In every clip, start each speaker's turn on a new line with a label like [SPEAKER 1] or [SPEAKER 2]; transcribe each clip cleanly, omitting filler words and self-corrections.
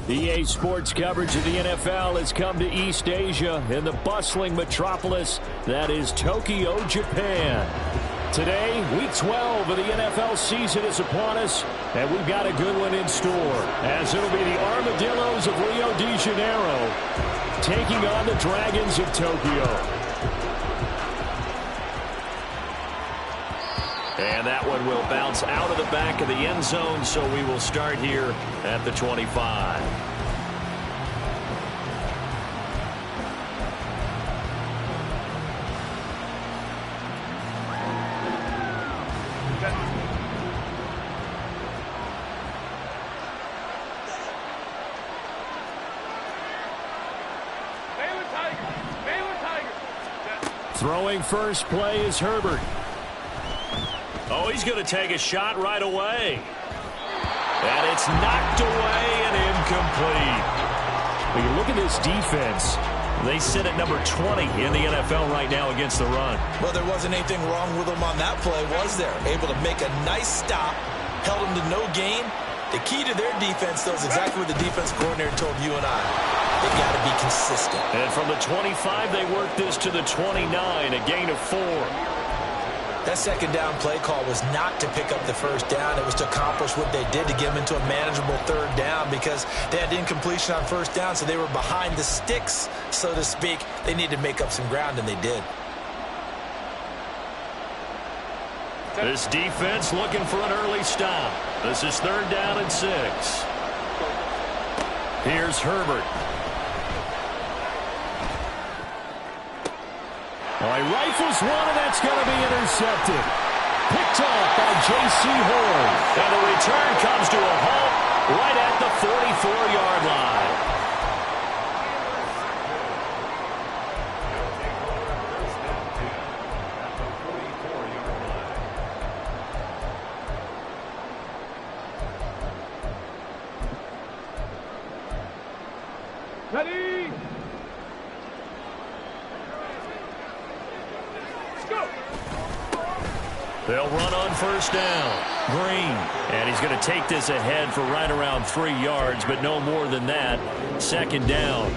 [SPEAKER 1] EA Sports coverage of the NFL has come to East Asia in the bustling metropolis that is Tokyo, Japan. Today, week 12 of the NFL season is upon us, and we've got a good one in store, as it'll be the Armadillos of Rio de Janeiro taking on the Dragons of Tokyo. And that one will bounce out of the back of the end zone, so we will start here at the 25. Throwing first play is Herbert. Oh, he's going to take a shot right away. And it's knocked away and incomplete. When you look at this defense, they sit at number 20 in the NFL right now against the run.
[SPEAKER 2] Well, there wasn't anything wrong with them on that play, was there? Able to make a nice stop, held them to no gain. The key to their defense, though, is exactly what the defense coordinator told you and I. They've got to be consistent.
[SPEAKER 1] And from the 25, they work this to the 29, a gain of 4.
[SPEAKER 2] That second down play call was not to pick up the first down. It was to accomplish what they did to get them into a manageable third down because they had incompletion on first down, so they were behind the sticks, so to speak. They needed to make up some ground, and they did.
[SPEAKER 1] This defense looking for an early stop. This is third down and 6. Here's Herbert. Oh, he rifles one, and that's going to be intercepted. Picked off by J.C. Horn. And the return comes to a halt right at the 44-yard line.
[SPEAKER 3] Ready?
[SPEAKER 1] They'll run on first down. Green. And he's going to take this ahead for right around 3 yards, but no more than that. Second down.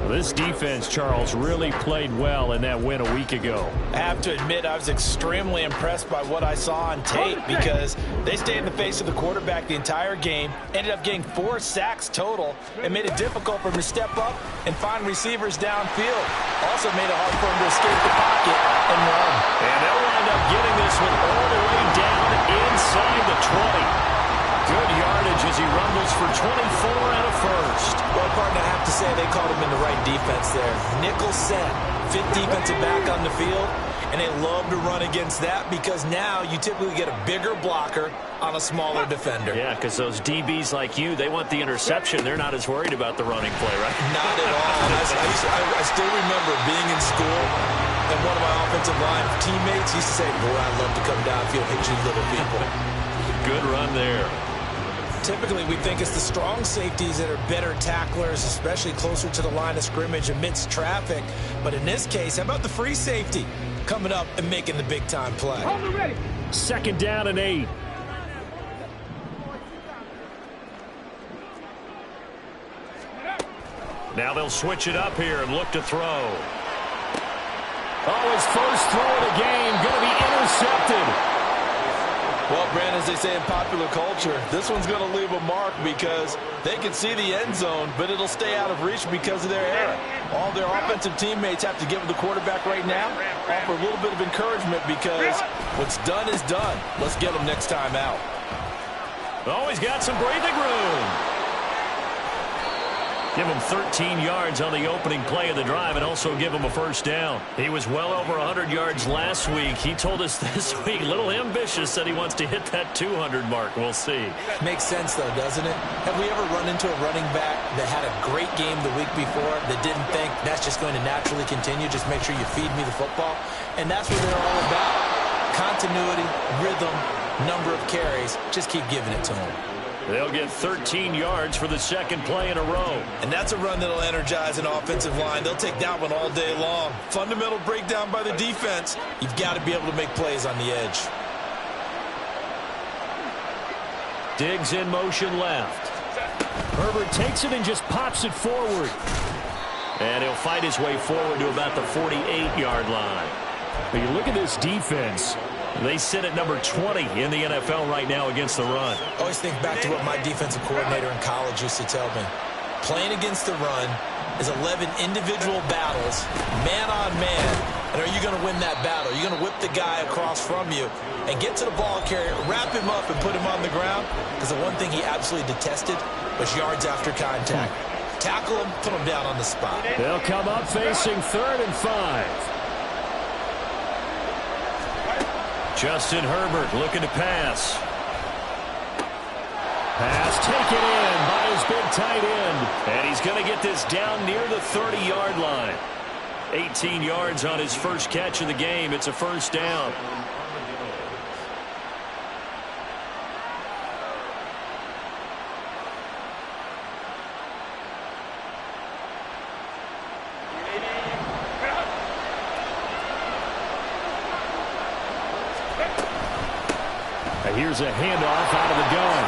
[SPEAKER 1] This defense, Charles, really played well in that win a week ago.
[SPEAKER 2] I have to admit, I was extremely impressed by what I saw on tape because they stayed in the face of the quarterback the entire game, ended up getting 4 sacks total, and made it difficult for him to step up and find receivers downfield. Also made it hard for him to escape the pocket and run.
[SPEAKER 1] And they'll wind up getting this one all the way down inside the 20. Good yardage as he rumbles for 24 and a first.
[SPEAKER 2] Well, partner, I have to say they called him in the right defense there. Nickel set, fifth defensive back on the field, and they love to run against that because now you typically get a bigger blocker on a smaller defender.
[SPEAKER 1] Yeah, because those DBs like you, they want the interception. They're not as worried about the running play, right?
[SPEAKER 2] Not at all. I still remember being in school, and one of my offensive line teammates used to say, boy, I'd love to come downfield, hit you little people.
[SPEAKER 1] Good run there.
[SPEAKER 2] Typically, we think it's the strong safeties that are better tacklers, especially closer to the line of scrimmage amidst traffic. But in this case, how about the free safety coming up and making the big-time play?
[SPEAKER 1] Second down and 8. Now they'll switch it up here and look to throw. Oh, his first throw of the game going to be intercepted.
[SPEAKER 4] Well, Brandon, as they say in popular culture, this one's going to leave a mark because they can see the end zone, but it'll stay out of reach because of their error. All their offensive teammates have to give the quarterback right now, offer a little bit of encouragement because what's done is done. Let's get them next time out.
[SPEAKER 1] Oh, he's got some breathing room. Give him 13 yards on the opening play of the drive and also give him a first down. He was well over 100 yards last week. He told us this week, a little ambitious, said he wants to hit that 200 mark. We'll see.
[SPEAKER 2] Makes sense, though, doesn't it? Have we ever run into a running back that had a great game the week before that didn't think that's just going to naturally continue? Just make sure you feed me the football. And that's what they're all about. Continuity, rhythm, number of carries. Just keep giving it to them.
[SPEAKER 1] They'll get 13 yards for the second play in a row.
[SPEAKER 2] And that's a run that'll energize an offensive line. They'll take that one all day long. Fundamental breakdown by the defense. You've got to be able to make plays on the edge.
[SPEAKER 1] Diggs in motion left. Herbert takes it and just pops it forward. And he'll fight his way forward to about the 48-yard line. But you look at this defense. They sit at number 20 in the NFL right now against the run.
[SPEAKER 2] I always think back to what my defensive coordinator in college used to tell me. Playing against the run is 11 individual battles, man on man. And are you going to win that battle? Are you going to whip the guy across from you and get to the ball carrier, wrap him up, and put him on the ground? Because the one thing he absolutely detested was yards after contact. Tackle him, put him down on the spot.
[SPEAKER 1] They'll come up facing 3rd and 5. Justin Herbert looking to pass. Pass taken in by his big tight end. And he's going to get this down near the 30-yard line. 18 yards on his first catch of the game. It's a first down. Here's a handoff out of the gun.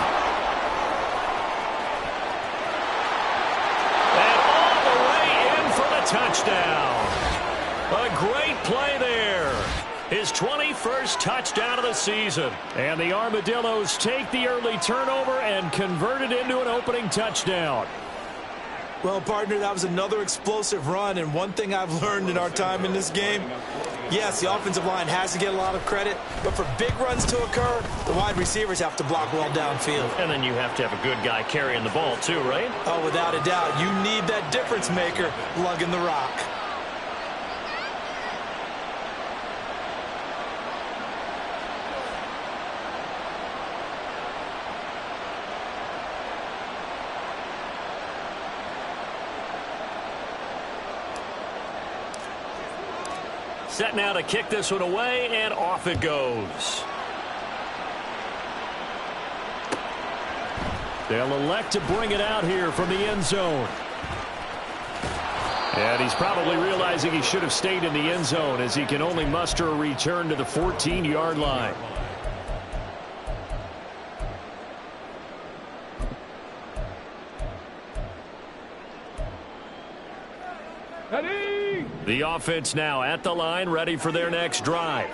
[SPEAKER 1] And all the way in for the touchdown. A great play there. His 21st touchdown of the season. And the Armadillos take the early turnover and convert it into an opening touchdown.
[SPEAKER 2] Well, partner, that was another explosive run. And one thing I've learned in our time in this game, yes, the offensive line has to get a lot of credit, but for big runs to occur, the wide receivers have to block well downfield.
[SPEAKER 1] And then you have to have a good guy carrying the ball too, right?
[SPEAKER 2] Oh, without a doubt. You need that difference maker lugging the rock.
[SPEAKER 1] Set now to kick this one away, and off it goes. They'll elect to bring it out here from the end zone. And he's probably realizing he should have stayed in the end zone as he can only muster a return to the 14-yard line. The offense now at the line, ready for their next drive.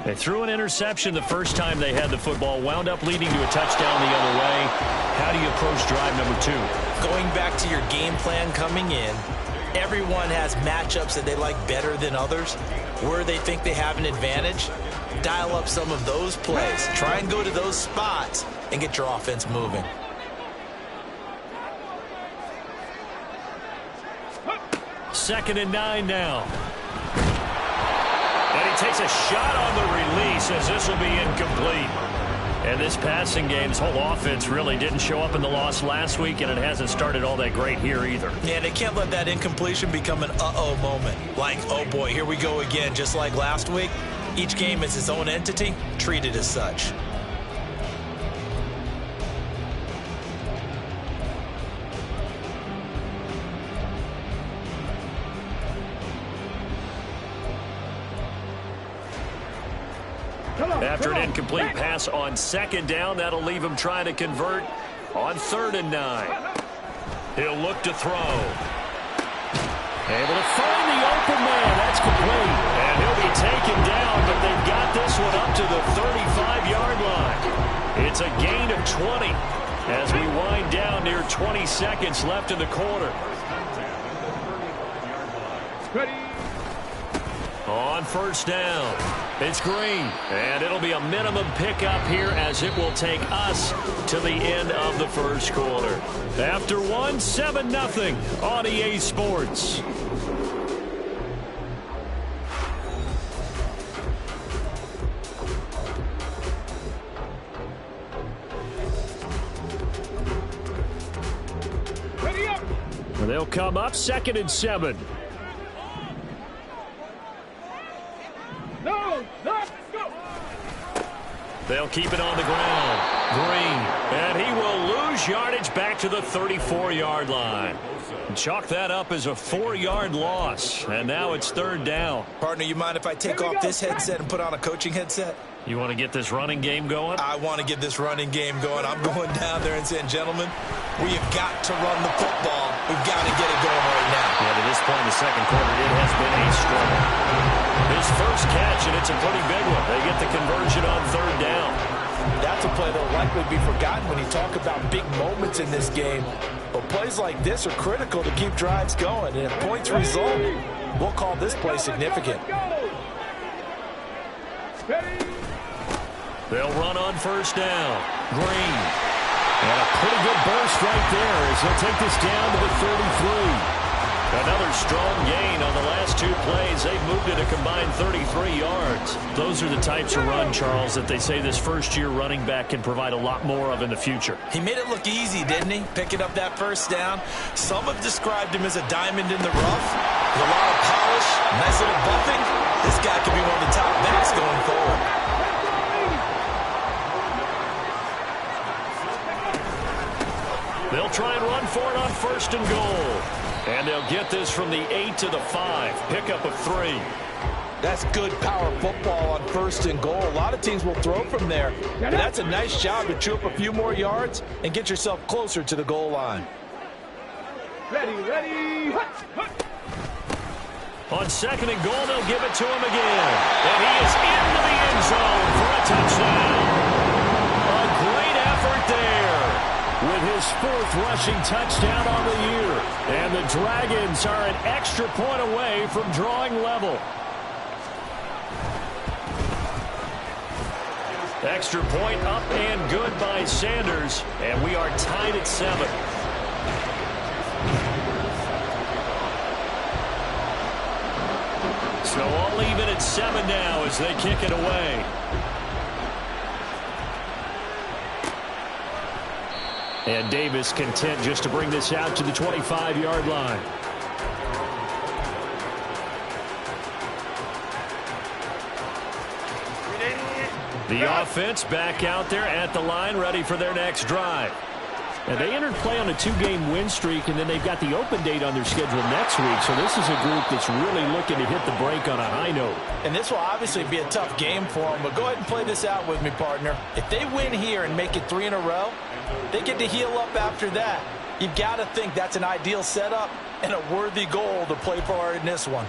[SPEAKER 1] They threw an interception the first time they had the football, wound up leading to a touchdown the other way. How do you approach drive number 2?
[SPEAKER 2] Going back to your game plan coming in, everyone has matchups that they like better than others. Where they think they have an advantage, dial up some of those plays. Try and go to those spots and get your offense moving.
[SPEAKER 1] Second and 9 now. And he takes a shot on the release as this will be incomplete. And this passing game, this whole offense really didn't show up in the loss last week, and it hasn't started all that great here either.
[SPEAKER 2] Yeah, they can't let that incompletion become an uh-oh moment. Like, oh boy, here we go again, just like last week. Each game is its own entity, treat it as such.
[SPEAKER 1] After an incomplete pass on second down, that'll leave him trying to convert on 3rd and 9. He'll look to throw. Able to find the open man. That's complete. And he'll be taken down, but they've got this one up to the 35-yard line. It's a gain of 20 as we wind down near 20 seconds left in the quarter. Ready. On first down, it's Green, and it'll be a minimum pickup here as it will take us to the end of the first quarter. After one, 7-0 on EA Sports. Ready up. They'll come up 2nd and 7. They'll keep it on the ground. Green. And he will lose yardage back to the 34-yard line. Chalk that up as a 4-yard loss. And now it's 3rd down.
[SPEAKER 2] Partner, you mind if I take off this headset and put on a coaching headset?
[SPEAKER 1] You want to get this running game going?
[SPEAKER 2] I want to get this running game going. I'm going down there and saying, gentlemen, we have got to run the football. We've got to get it going right now.
[SPEAKER 1] Yeah, to this point in the second quarter, it has been a struggle. His first catch, and it's a pretty big one. They get the conversion on third down.
[SPEAKER 2] That's a play that will likely be forgotten when you talk about big moments in this game. But plays like this are critical to keep drives going. And if points result, we'll call this play significant.
[SPEAKER 1] They'll run on first down. Green. And a pretty good burst right there as they'll take this down to the 33. Another strong gain on the last two plays. They've moved it a combined 33 yards. Those are the types of run, Charles, that they say this first-year running back can provide a lot more of in the future.
[SPEAKER 2] He made it look easy, didn't he? Picking up that first down. Some have described him as a diamond in the rough. With a lot of polish, nice little buffing. This guy could be one of the top backs going forward.
[SPEAKER 1] They'll try and run for it on first and goal. And they'll get this from the 8 to the 5. Pickup of 3.
[SPEAKER 2] That's good power football on first and goal. A lot of teams will throw from there. But that's a nice job to chew up a few more yards and get yourself closer to the goal line.
[SPEAKER 3] Ready.
[SPEAKER 1] On second and goal, they'll give it to him again. And he is into the end zone for a touchdown. A great effort there with his 4th rushing touchdown on the year. And the Dragons are an extra point away from drawing level. Extra point up and good by Sanders. And we are tied at 7. So all even at 7 now as they kick it away. And Davis content just to bring this out to the 25-yard line. The offense back out there at the line, ready for their next drive. And they entered play on a 2-game win streak, and then they've got the open date on their schedule next week. So this is a group that's really looking to hit the break on a high note.
[SPEAKER 2] And this will obviously be a tough game for them, but go ahead and play this out with me, partner. If they win here and make it 3 in a row, they get to heal up after that. You've got to think that's an ideal setup and a worthy goal to play for in this one.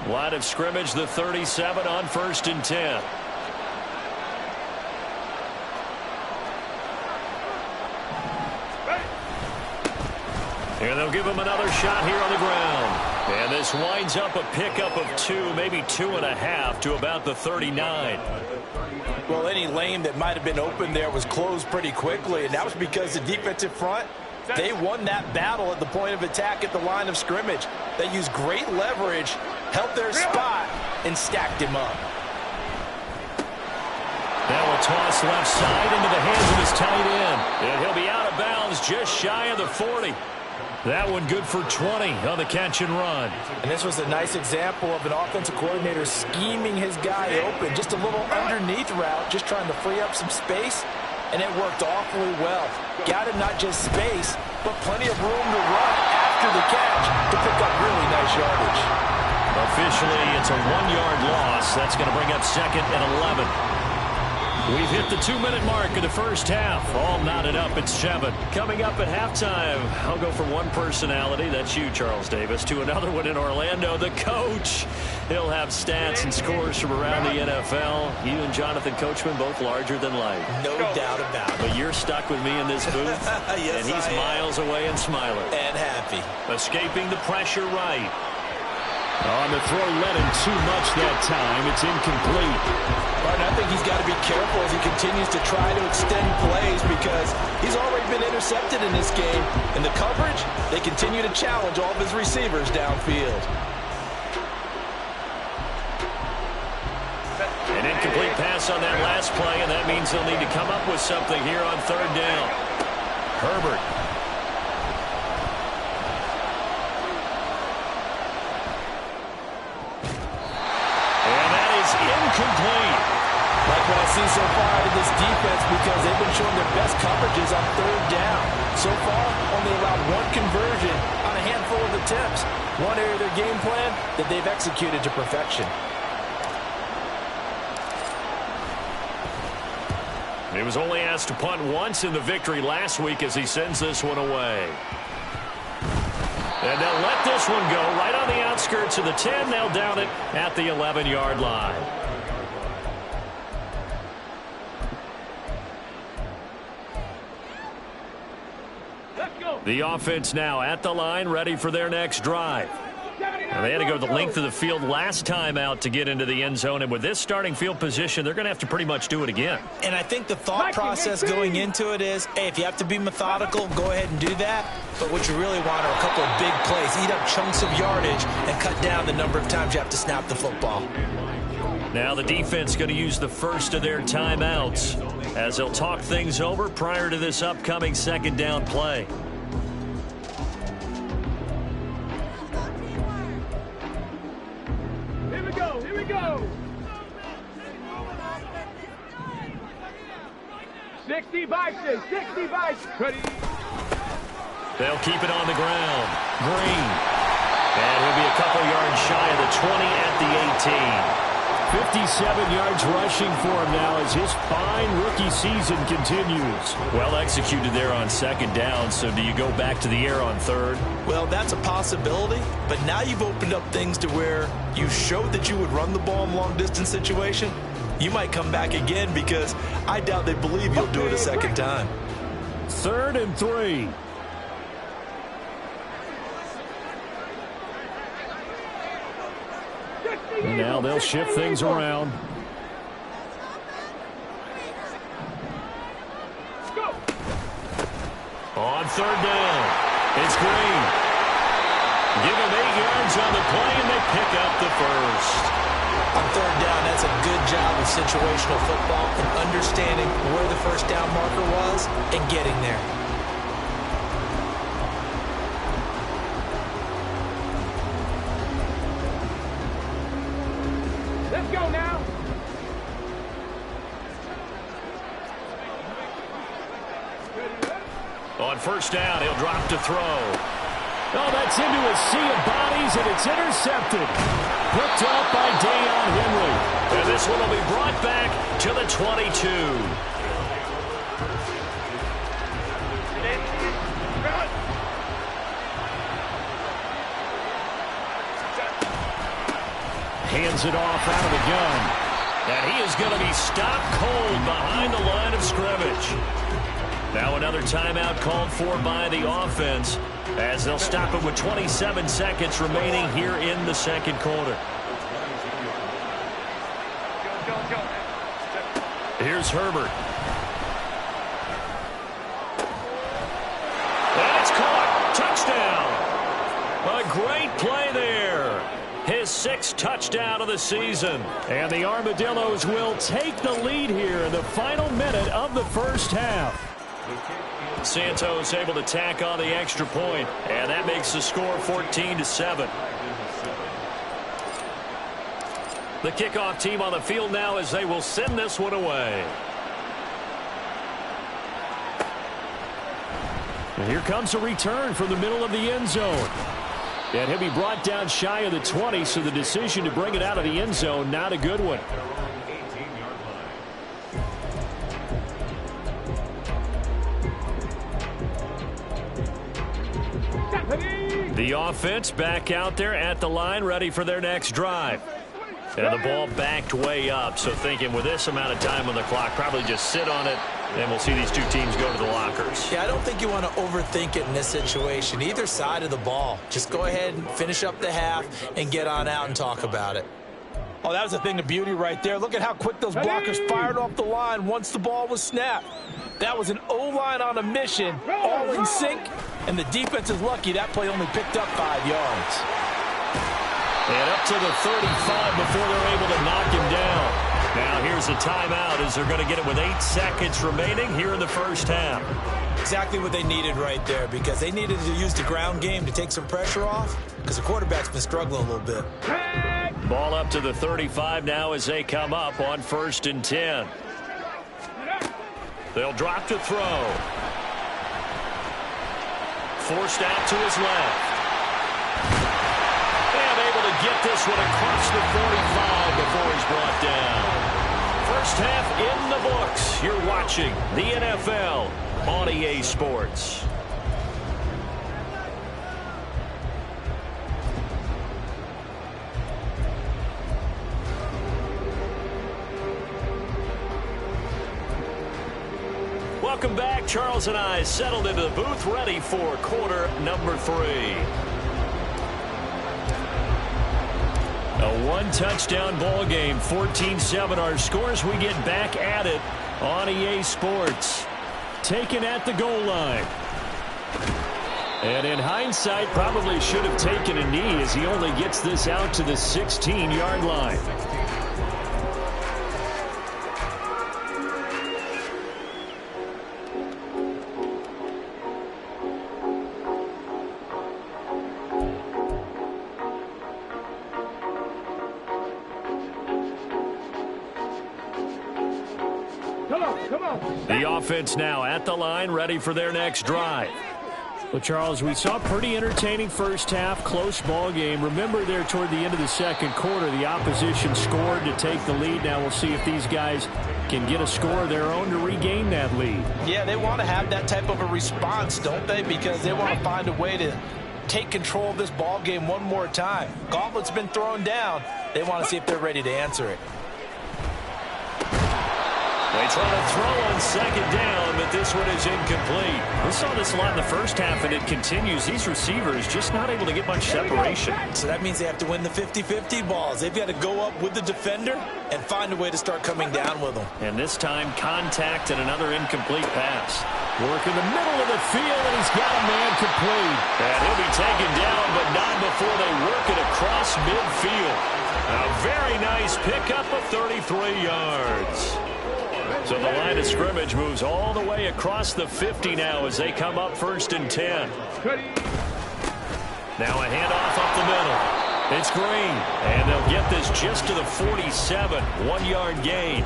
[SPEAKER 1] Line of scrimmage, the 37 on first and 10. And they'll give him another shot here on the ground. And this winds up a pickup of 2, maybe 2.5 to about the 39.
[SPEAKER 2] Well, any lane that might have been open there was closed pretty quickly, and that was because the defensive front, they won that battle at the point of attack at the line of scrimmage. They used great leverage, held their spot, and stacked him up.
[SPEAKER 1] Now a toss left side into the hands of his tight end. And he'll be out of bounds just shy of the 40. That one good for 20 on the catch and run.
[SPEAKER 2] And this was a nice example of an offensive coordinator scheming his guy open. Just a little underneath route, just trying to free up some space. And it worked awfully well. Got him not just space, but plenty of room to run after the catch to pick up really nice yardage.
[SPEAKER 1] Officially, it's a 1-yard loss. That's going to bring up second and 11. We've hit the 2-minute mark of the first half. All knotted up at 7. Coming up at halftime, I'll go from one personality, that's you, Charles Davis, to another one in Orlando, the coach. He'll have stats and scores from around the NFL. You and Jonathan Coachman, both larger than life.
[SPEAKER 2] No doubt about it.
[SPEAKER 1] But you're stuck with me in this booth,
[SPEAKER 2] yes,
[SPEAKER 1] and he's miles away and smiling.
[SPEAKER 2] And happy.
[SPEAKER 1] Escaping the pressure right. On the throw, led him too much that time. It's incomplete.
[SPEAKER 2] Martin, I think he's got to be careful as he continues to try to extend plays because he's already been intercepted in this game. In the coverage, they continue to challenge all of his receivers downfield.
[SPEAKER 1] An incomplete pass on that last play, and that means they'll need to come up with something here on third down. Herbert.
[SPEAKER 2] Like what I see so far out of this defense because they've been showing their best coverages on third down. So far, only allowed one conversion on a handful of attempts. One area of their game plan that they've executed to perfection.
[SPEAKER 1] He was only asked to punt once in the victory last week as he sends this one away. And they'll let this one go right on the outskirts of the 10. They'll down it at the 11-yard line. The offense now at the line, ready for their next drive. Now they had to go the length of the field last time out to get into the end zone, and with this starting field position, they're going to have to pretty much do it again.
[SPEAKER 2] And I think the thought process going into it is, hey, if you have to be methodical, go ahead and do that. But what you really want are a couple of big plays, eat up chunks of yardage, and cut down the number of times you have to snap the football.
[SPEAKER 1] Now the defense going to use the first of their timeouts as they'll talk things over prior to this upcoming second down play.
[SPEAKER 3] Here we go. 60 Vikings, 60 Vikings. Ready.
[SPEAKER 1] They'll keep it on the ground. Green. And he'll be a couple yards shy of the 20 at the 18. 57 yards rushing for him now as his fine rookie season continues. Well executed there on second down, so do you go back to the air on third?
[SPEAKER 2] Well, that's a possibility, but now you've opened up things to where you showed that you would run the ball in a long-distance situation. You might come back again because I doubt they believe you'll do it a second time.
[SPEAKER 1] 3rd and 3. And now they'll shift things around. On 3rd down, it's Green. Give him 8 yards on the play, and they pick up the first.
[SPEAKER 2] On 3rd down, that's a good job of situational football and understanding where the first down marker was and getting there.
[SPEAKER 3] Let's go now.
[SPEAKER 1] On 1st down, he'll drop to throw. Oh, that's into a sea of bodies, and it's intercepted. Picked up by Deion Henry. And this one will be brought back to the 22. Hands it off out of the gun. And he is going to be stopped cold behind the line of scrimmage. Now another timeout called for by the offense as they'll stop it with 27 seconds remaining here in the second quarter. Here's Herbert. And it's caught. Touchdown. A great play there. His 6th touchdown of the season. And the Armadillos will take the lead here in the final minute of the first half. Santos able to tack on the extra point, and that makes the score 14-7. The kickoff team on the field now as they will send this one away. And here comes a return from the middle of the end zone. And he'll be brought down shy of the 20, so the decision to bring it out of the end zone, not a good one. The offense back out there at the line, ready for their next drive. And the ball backed way up, so thinking with this amount of time on the clock, probably just sit on it, and we'll see these two teams go to the lockers.
[SPEAKER 2] Yeah, I don't think you want to overthink it in this situation. Either side of the ball. Just go ahead and finish up the half and get on out and talk about it. Oh, that was a thing of beauty right there. Look at how quick those blockers fired off the line once the ball was snapped. That was an O-line on a mission, all in sync, and the defense is lucky that play only picked up 5 yards.
[SPEAKER 1] And up to the 35 before they're able to knock him down. Now here's a timeout as they're going to get it with 8 seconds remaining here in the first half.
[SPEAKER 2] exactly what they needed right there, because they needed to use the ground game to take some pressure off, because the quarterback's been struggling a little bit.
[SPEAKER 1] Ball up to the 35 now as they come up on 1st and 10. They'll drop to throw. Forced out to his left. And able to get this one across the 45 before he's brought down. First half in the books. You're watching the NFL on EA Sports. Welcome back. Charles and I settled into the booth, ready for quarter number 3. A one-touchdown ball game, 14-7 our scores. We get back at it on EA Sports. Taken at the goal line. And in hindsight, probably should have taken a knee as he only gets this out to the 16-yard line. The offense now at the line, ready for their next drive. Well, Charles, we saw a pretty entertaining first half, close ball game. Remember there toward the end of the second quarter, the opposition scored to take the lead. Now we'll see if these guys can get a score of their own to regain that lead.
[SPEAKER 2] Yeah, they want to have that type of a response, don't they? Because they want to find a way to take control of this ball game one more time. Gauntlet's been thrown down. They want to see if they're ready to answer it.
[SPEAKER 1] They try to throw on second down, but this one is incomplete. We saw this a lot in the first half, and it continues. These receivers just not able to get much separation.
[SPEAKER 2] So that means they have to win the 50-50 balls. They've got to go up with the defender and find a way to start coming down with them.
[SPEAKER 1] And this time, contact and another incomplete pass. Work in the middle of the field, and he's got a man complete. And he'll be taken down, but not before they work it across midfield. A very nice pickup of 33 yards. So the line of scrimmage moves all the way across the 50 now as they come up 1st and 10. Now a handoff up the middle. It's Green, and they'll get this just to the 47, 1-yard gain.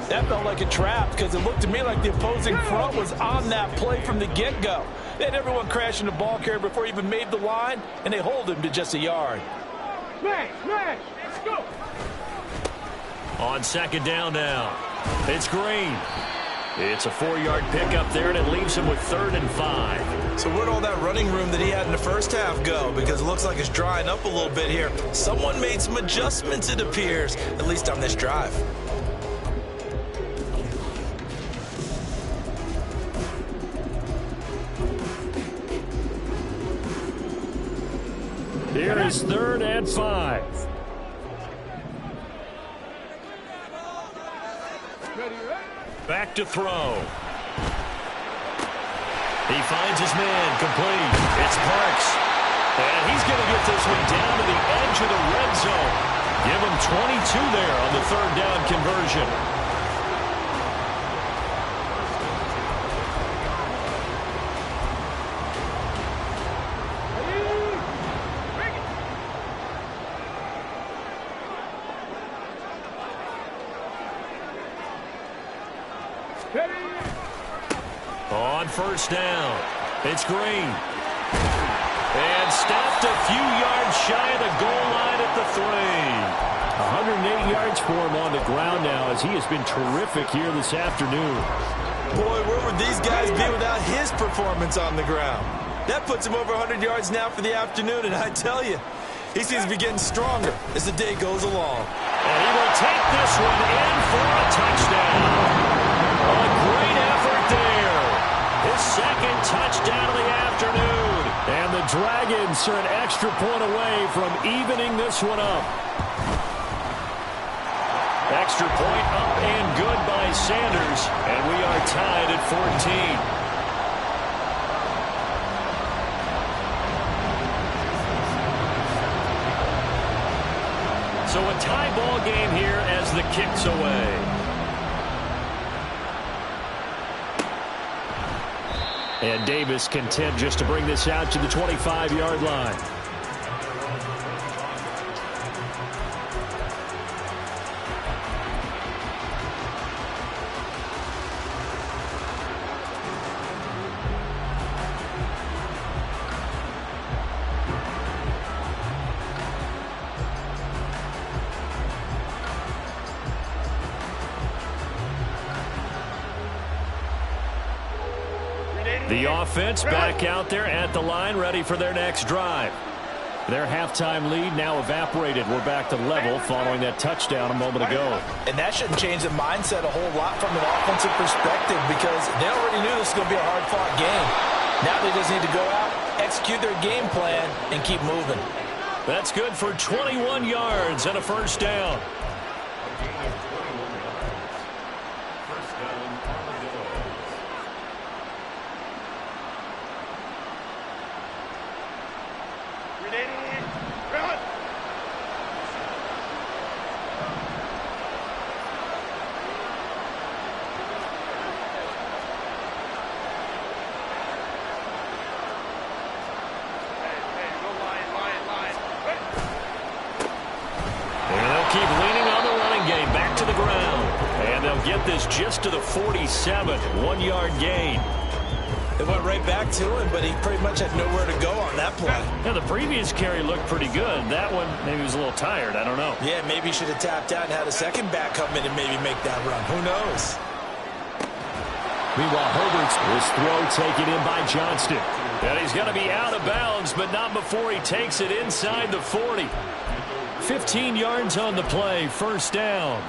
[SPEAKER 2] That felt like a trap because it looked to me like the opposing front was on that play from the get-go. They had everyone crashing the ball carrier before he even made the line, and they hold him to just a yard.
[SPEAKER 3] Smash, smash, go!
[SPEAKER 1] On second down now. It's Green. It's a 4-yard pickup there, and it leaves him with 3rd and 5.
[SPEAKER 2] So where'd all that running room that he had in the first half go? Because it looks like it's drying up a little bit here. Someone made some adjustments, it appears, at least on this drive.
[SPEAKER 1] Here is 3rd and 5. Back to throw. He finds his man complete. It's Parks. And he's going to get this one down to the edge of the red zone. Give him 22 there on the 3rd down conversion. On 1st down, it's Green. And stopped a few yards shy of the goal line at the 3. 108 yards for him on the ground now as he has been terrific here this afternoon.
[SPEAKER 2] Boy, where would these guys be without his performance on the ground? That puts him over 100 yards now for the afternoon, and I tell you, he seems to be getting stronger as the day goes along.
[SPEAKER 1] And he will take this one in for a touchdown. A great effort there. His 2nd touchdown of the afternoon. And the Dragons are an extra point away from evening this one up. Extra point up and good by Sanders. And we are tied at 14. So a tie ball game here as the kick's away. And Davis content just to bring this out to the 25-yard line. The offense back out there at the line, ready for their next drive. Their halftime lead now evaporated. We're back to level following that touchdown a moment ago.
[SPEAKER 2] And that shouldn't change the mindset a whole lot from an offensive perspective because they already knew this was going to be a hard-fought game. Now they just need to go out, execute their game plan, and keep moving.
[SPEAKER 1] That's good for 21 yards and a first down. Keep leaning on the running game. Back to the ground. And they'll get this just to the 47. 1-yard gain.
[SPEAKER 2] They went right back to him, but he pretty much had nowhere to go on that play.
[SPEAKER 1] Yeah, the previous carry looked pretty good. That one, maybe he was a little tired. I don't know.
[SPEAKER 2] Yeah, maybe he should have tapped out and had a second back come in and maybe make that run. Who knows?
[SPEAKER 1] Meanwhile, Herbert's this throw taken in by Johnston. And he's going to be out of bounds, but not before he takes it inside the 40. 15 yards on the play, first down.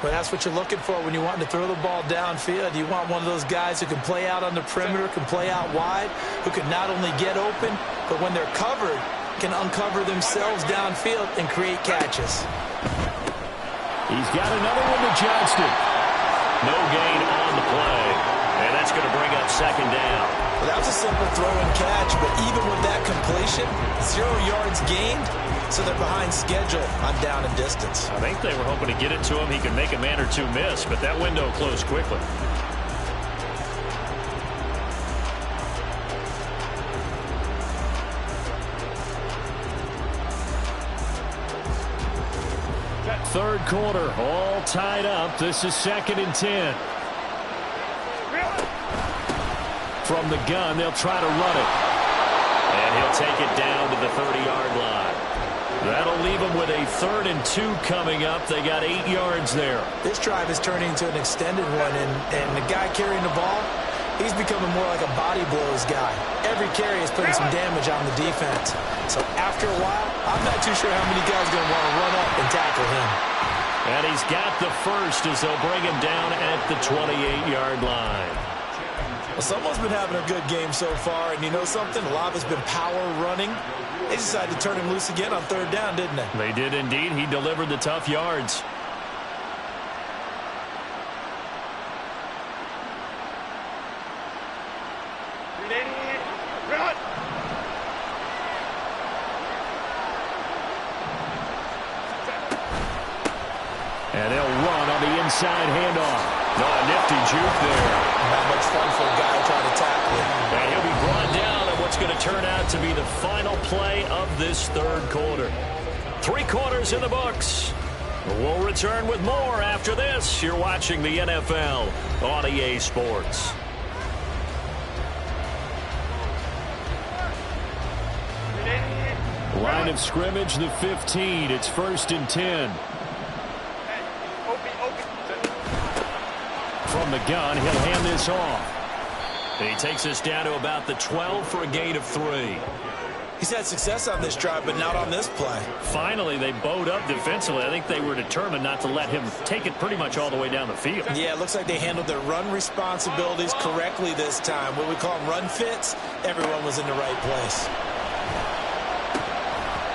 [SPEAKER 2] Well, that's what you're looking for when you want to throw the ball downfield. You want one of those guys who can play out on the perimeter, can play out wide, who can not only get open, but when they're covered, can uncover themselves downfield and create catches.
[SPEAKER 1] He's got another one to Johnston. No gain on the play. And that's going to bring up second down.
[SPEAKER 2] Well, that was a simple throw and catch, but even with that completion, 0 yards gained, so they're behind schedule on down and distance.
[SPEAKER 1] I think they were hoping to get it to him. He could make a man or two miss, but that window closed quickly. Third quarter, all tied up. This is 2nd and 10. From the gun, they'll try to run it. And he'll take it down to the 30-yard line. That'll leave them with a 3rd and 2 coming up. They got 8 yards there.
[SPEAKER 2] This drive is turning into an extended one, and the guy carrying the ball, he's becoming more like a body blows guy. Every carry is putting some damage on the defense. So after a while, I'm not too sure how many guys are going to want to run up and tackle him.
[SPEAKER 1] And he's got the first as they'll bring him down at the 28-yard line.
[SPEAKER 2] Well, someone's been having a good game so far, and you know something? A lot of it's been power running. They decided to turn him loose again on 3rd down, didn't they?
[SPEAKER 1] They did indeed. He delivered the tough yards. And they'll run on the inside handoff. No, a nifty juke there.
[SPEAKER 2] Not much fun for a guy trying to tackle him.
[SPEAKER 1] And he'll be brought down at what's going to turn out to be the final play of this 3rd quarter. 3 quarters in the books. We'll return with more after this. You're watching the NFL on EA Sports. Line of scrimmage, the 15. It's 1st and 10. From the gun, he'll hand this off. And he takes this down to about the 12 for a gain of 3.
[SPEAKER 2] He's had success on this drive, but not on this play.
[SPEAKER 1] Finally, they bowed up defensively. I think they were determined not to let him take it pretty much all the way down the field.
[SPEAKER 2] Yeah, it looks like they handled their run responsibilities correctly this time. What we call them run fits, everyone was in the right place.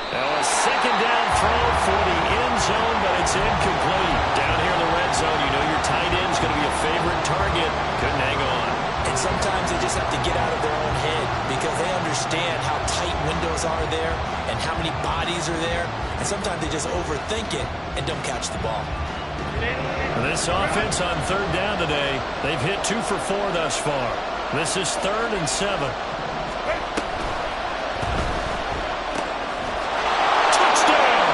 [SPEAKER 1] Now a 2nd down throw for the end zone, but it's incomplete. Down here in the red zone, you know your tight end's going to be a favorite target. Couldn't hang on.
[SPEAKER 2] And sometimes they just have to get out of their own head because they understand how tight windows are there and how many bodies are there. And sometimes they just overthink it and don't catch the ball.
[SPEAKER 1] This offense on 3rd down today, they've hit 2 for 4 thus far. This is 3rd and 7. Touchdown!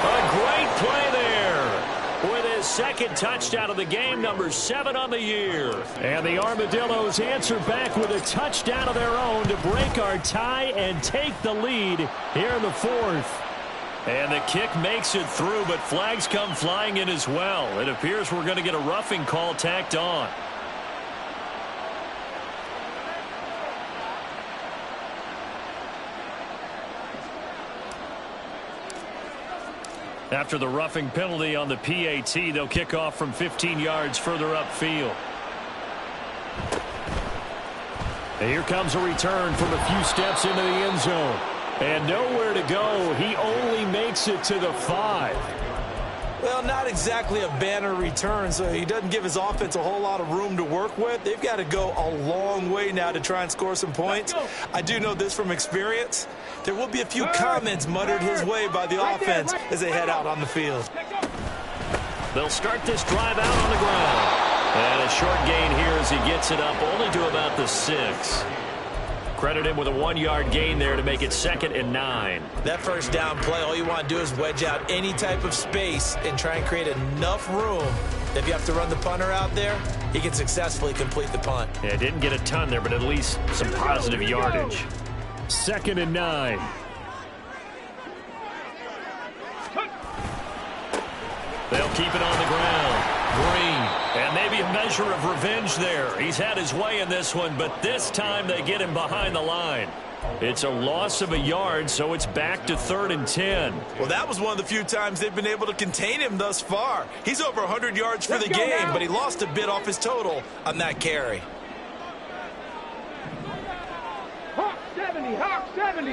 [SPEAKER 1] A great play there. With his second touchdown of the game, number 7 on the year. And the Armadillos answer back with a touchdown of their own to break our tie and take the lead here in the 4th. And the kick makes it through, but flags come flying in as well. It appears we're going to get a roughing call tacked on. After the roughing penalty on the PAT, they'll kick off from 15 yards further upfield. And here comes a return from a few steps into the end zone. And nowhere to go. He only makes it to the 5.
[SPEAKER 2] Well, not exactly a banner return, so he doesn't give his offense a whole lot of room to work with. They've got to go a long way now to try and score some points. I do know this from experience. There will be a few comments muttered his way by the offense as they head out on the field.
[SPEAKER 1] They'll start this drive out on the ground. And a short gain here as he gets it up only to about the 6. Credit him with a 1-yard gain there to make it 2nd and 9.
[SPEAKER 2] That first down play, all you want to do is wedge out any type of space and try and create enough room that if you have to run the punter out there, he can successfully complete the punt.
[SPEAKER 1] Yeah, didn't get a ton there, but at least some positive yardage. 2nd and 9. They'll keep it on the ground. Green. And maybe a measure of revenge there. He's had his way in this one, but this time they get him behind the line. It's a loss of a yard, so it's back to 3rd and 10.
[SPEAKER 2] Well, that was one of the few times they've been able to contain him thus far. He's over 100 yards for the game, but he lost a bit off his total on that carry.
[SPEAKER 3] Hawk 70, Hawk 70.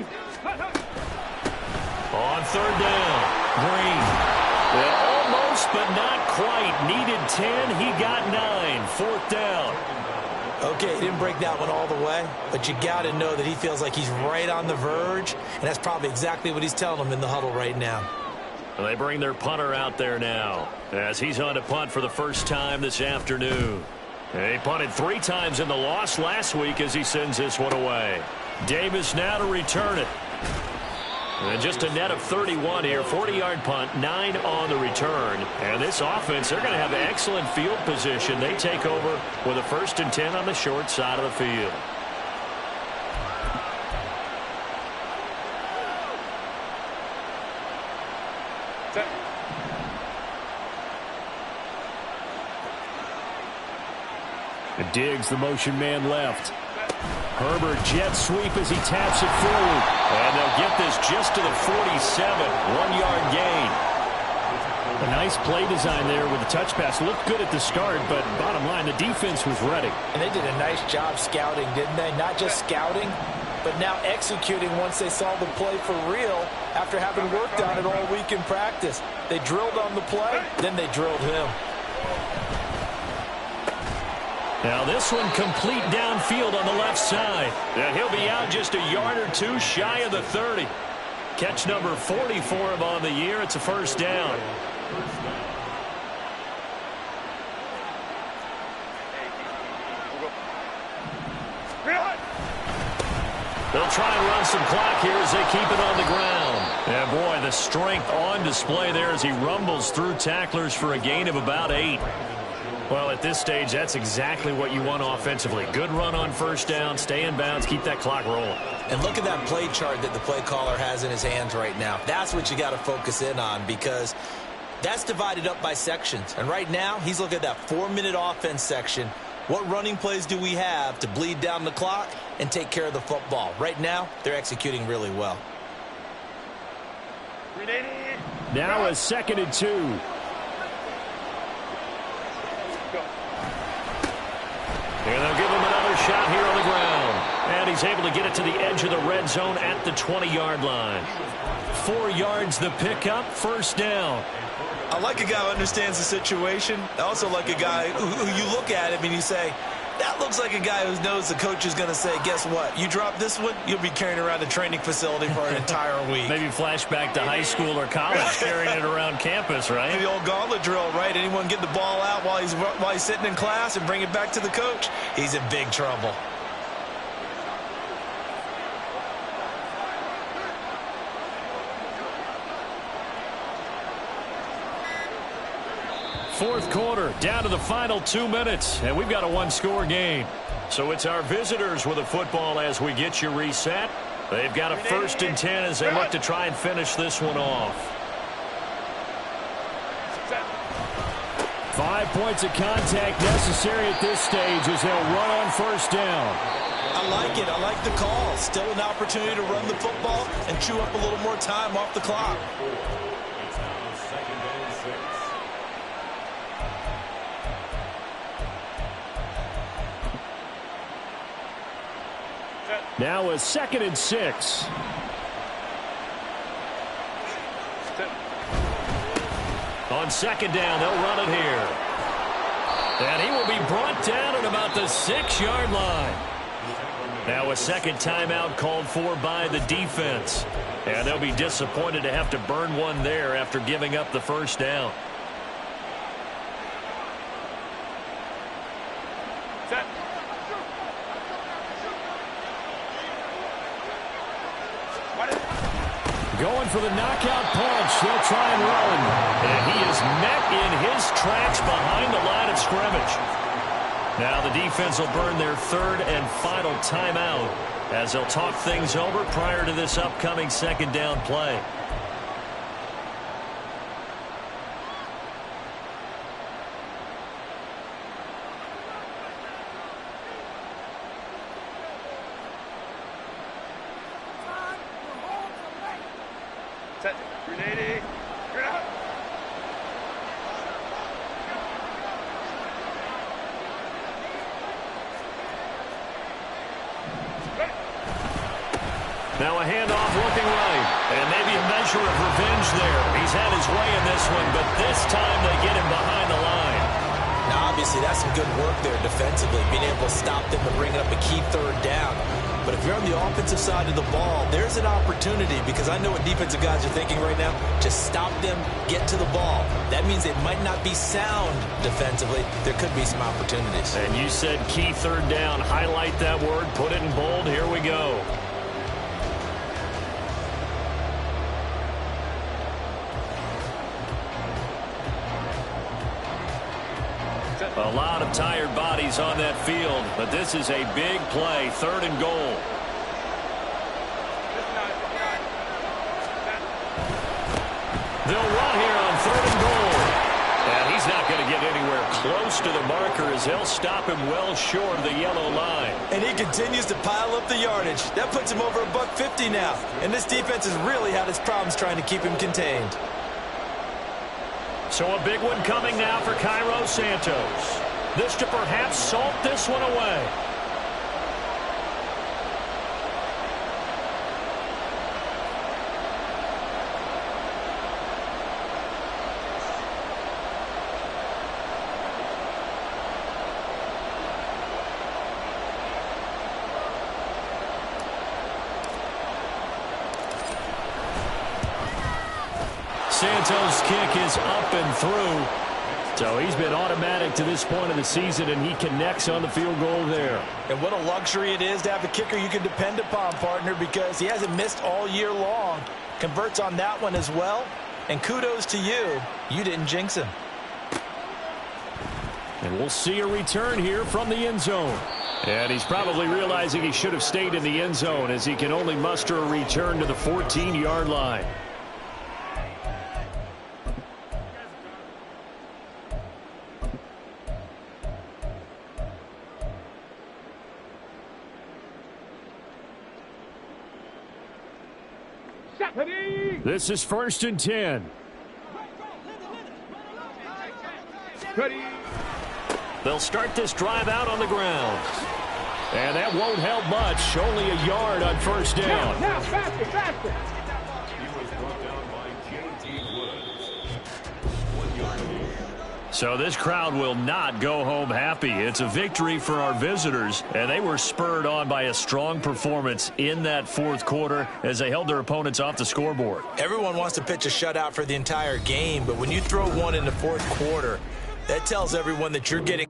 [SPEAKER 1] On 3rd down, Green. Well, almost, but not quite. Needed 10. He got 9. 4th down.
[SPEAKER 2] Okay, he didn't break that one all the way, but you got to know that he feels like he's right on the verge, and that's probably exactly what he's telling them in the huddle right now.
[SPEAKER 1] Well, they bring their punter out there now as he's on to punt for the first time this afternoon. And he punted 3 times in the loss last week as he sends this one away. Davis now to return it. And just a net of 31 here, 40-yard punt, 9 on the return. And this offense, they're going to have excellent field position. They take over with a 1st and 10 on the short side of the field. And Diggs, the motion man left. Herbert jet sweep as he taps it forward. And they'll get this just to the 47. 1-yard gain. A nice play design there with the touch pass. Looked good at the start, but bottom line, the defense was ready.
[SPEAKER 2] And they did a nice job scouting, didn't they? Not just scouting, but now executing once they saw the play for real after having worked on it all week in practice. They drilled on the play, then they drilled him.
[SPEAKER 1] Now this one complete downfield on the left side. And he'll be out just a yard or 2 shy of the 30. Catch number 40 for him on the year. It's a 1st down. They'll try and run some clock here as they keep it on the ground. And boy, the strength on display there as he rumbles through tacklers for a gain of about 8. Well, at this stage, that's exactly what you want offensively. Good run on 1st down, stay in bounds, keep that clock rolling. And look at that play chart that the play caller has in his hands right now. That's what you got to focus in on because that's divided up by sections. And right now, he's looking at that 4-minute offense section. What running plays do we have to bleed down the clock and take care of the football? Right now, they're executing really well. Now a 2nd and 2. And they'll give him another shot here on the ground. And he's able to get it to the edge of the red zone at the 20-yard line. 4 yards the pickup, 1st down. I like a guy who understands the situation. I also like a guy who you look at him and you say,
[SPEAKER 2] That looks like a guy who knows the coach is going to say, guess what? You drop this one, you'll be carrying around the training facility for an entire week.
[SPEAKER 1] Maybe flashback to high school or college, carrying it around campus, right?
[SPEAKER 2] The old gauntlet drill, right? Anyone get the ball out while he's sitting in class and bring it back to the coach? He's in big trouble.
[SPEAKER 1] Fourth quarter, down to the final 2 minutes, and we've got a one-score game. So it's our visitors with the football as we get you reset. They've got a 1st and 10 as they look to try and finish this one off. 5 points of contact necessary at this stage as they'll run on 1st down.
[SPEAKER 2] I like it. I like the call. Still an opportunity to run the football and chew up a little more time off the clock.
[SPEAKER 1] Now a 2nd and 6. On 2nd down, they'll run it here. And he will be brought down at about the 6-yard line. Now a 2nd timeout called for by the defense. And they'll be disappointed to have to burn one there after giving up the 1st down. Going for the knockout punch. They'll try and run. And he is met in his tracks behind the line of scrimmage. Now the defense will burn their 3rd and final timeout as they'll talk things over prior to this upcoming 2nd down play.
[SPEAKER 3] Grenade. Get out.
[SPEAKER 1] Now a handoff looking right. And maybe a measure of revenge there. He's had his way in this one, but this time they get him behind the line.
[SPEAKER 2] Now, obviously, that's some good work there defensively, being able to stop them and bring up a key 3rd down. But if you're on the offensive side of the ball, there's an opportunity, because I know what defensive guys are thinking right now. Just stop them, get to the ball. That means it might not be sound defensively. There could be some opportunities.
[SPEAKER 1] And you said key 3rd down. Highlight that word. Put it in bold. Here we go. A lot of tired bodies on that field, but this is a big play, 3rd and goal. They'll run here on 3rd and goal. And he's not going to get anywhere close to the marker as they'll stop him well short of the yellow line.
[SPEAKER 2] And he continues to pile up the yardage. That puts him over $150 now. And this defense has really had its problems trying to keep him contained.
[SPEAKER 1] So a big one coming now for Cairo Santos. This to perhaps salt this one away. Santos' kick is up and through. So he's been automatic to this point of the season, and he connects on the field goal there.
[SPEAKER 2] And what a luxury it is to have a kicker you can depend upon, partner, because he hasn't missed all year long. Converts on that one as well. And kudos to you. You didn't jinx him.
[SPEAKER 1] And we'll see a return here from the end zone. And he's probably realizing he should have stayed in the end zone as he can only muster a return to the 14-yard line. This is 1st and 10. They'll start this drive out on the ground. And that won't help much. Only a yard on 1st down.
[SPEAKER 3] Now, faster, faster.
[SPEAKER 1] So this crowd will not go home happy. It's a victory for our visitors, and they were spurred on by a strong performance in that fourth quarter as they held their opponents off the scoreboard.
[SPEAKER 2] Everyone wants to pitch a shutout for the entire game, but when you throw one in the fourth quarter, that tells everyone that you're getting